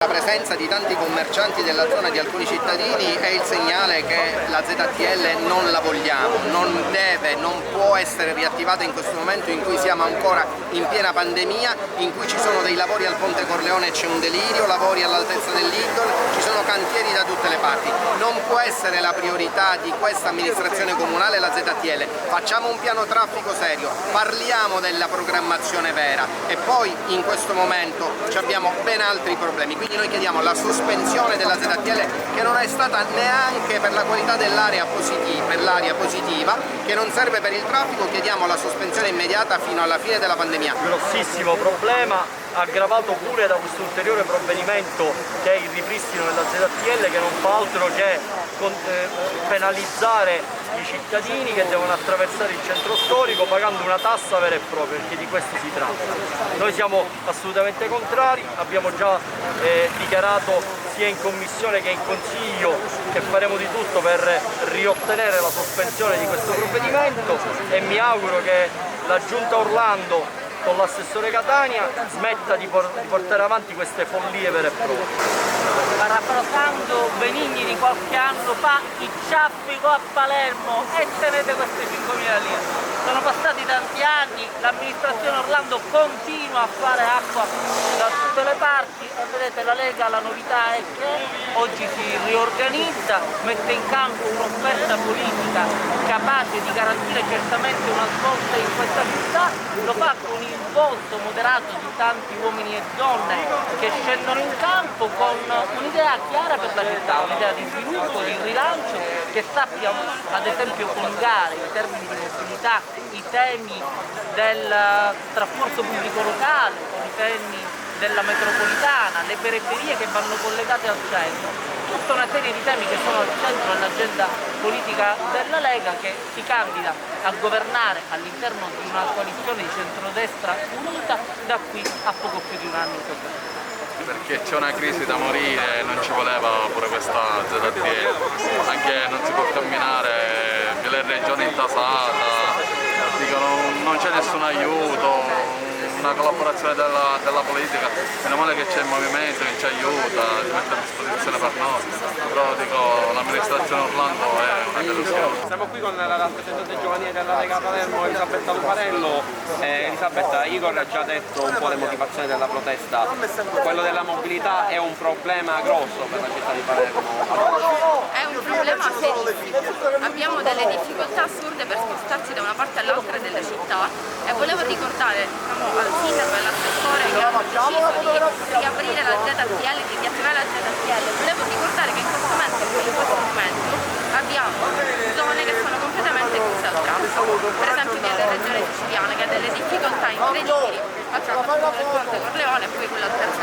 La presenza di tanti commercianti della zona, di alcuni cittadini, è il segnale che la ZTL non la vogliamo, non può essere riattivata in questo momento in cui siamo ancora in piena pandemia, in cui ci sono dei lavori al Ponte Corleone e c'è un delirio, lavori all'altezza del Lidl, ci sono cantieri da tutte le parti. Non può essere la priorità di questa amministrazione comunale la ZTL. Facciamo un piano traffico serio, parliamo della programmazione vera e poi in questo momento abbiamo ben altri problemi. Quindi noi chiediamo la sospensione della ZTL, che non è stata neanche per la qualità dell'area positiva, che non serve per il traffico. Chiediamo la sospensione immediata fino alla fine della pandemia. Grossissimo problema, aggravato pure da questo ulteriore provvedimento che è il ripristino della ZTL, che non fa altro che penalizzare i cittadini che devono attraversare il centro storico pagando una tassa vera e propria, perché di questo si tratta. Noi siamo assolutamente contrari, abbiamo già dichiarato sia in commissione che in consiglio che faremo di tutto per riottenere la sospensione di questo provvedimento e mi auguro che la Giunta Orlando con l'assessore Catania smetta di portare avanti queste follie vere e proprie. Parafrasando Benigni di qualche anno fa, i ciaffico a Palermo e tenete queste 5.000 lire. Sono passati tanti anni, l'amministrazione Orlando continua a fare acqua da tutte le parti e vedete la Lega, la novità è che oggi si riorganizza, mette in campo un'offerta politica capace di garantire certamente una svolta in questa città, lo fa con il voto moderato di tanti uomini e donne che scendono in campo con un'idea chiara per la città, un'idea di sviluppo, di rilancio che sappia ad esempio coniugare i termini di mobilità, i temi del trasporto pubblico locale con i temi della metropolitana, le periferie che vanno collegate al centro, tutta una serie di temi che sono al centro dell'agenda politica della Lega, che si candida a governare all'interno di una coalizione di centrodestra unita da qui a poco più di un anno in questo. Perché c'è una crisi da morire, non ci voleva pure questa ZTL, anche non si può camminare, le regioni intasata, dicono non c'è nessun aiuto, una collaborazione della politica, meno male che c'è il movimento che ci aiuta, si mette a disposizione per noi, però dico l'amministrazione Orlando è una delusione. Siamo qui con la rappresentante giovanile della Lega Palermo, Elisabetta Luparello. Elisabetta, Igor ha già detto un po' le motivazioni della protesta, quello della mobilità è un problema grosso per la città di Palermo. È un problema serissimo, abbiamo delle difficoltà assurde per spostarci da una parte all'altra della città e volevo ricordare al sindaco e all'assessore che hanno deciso di riaprire la ZTL, di riattivare la ZTL. Volevo ricordare che in questo momento abbiamo zone che sono completamente chiuse al traffico, per esempio nella regione siciliana che ha delle difficoltà incredibili, faccio il Ponte Corleone e poi quello al terzo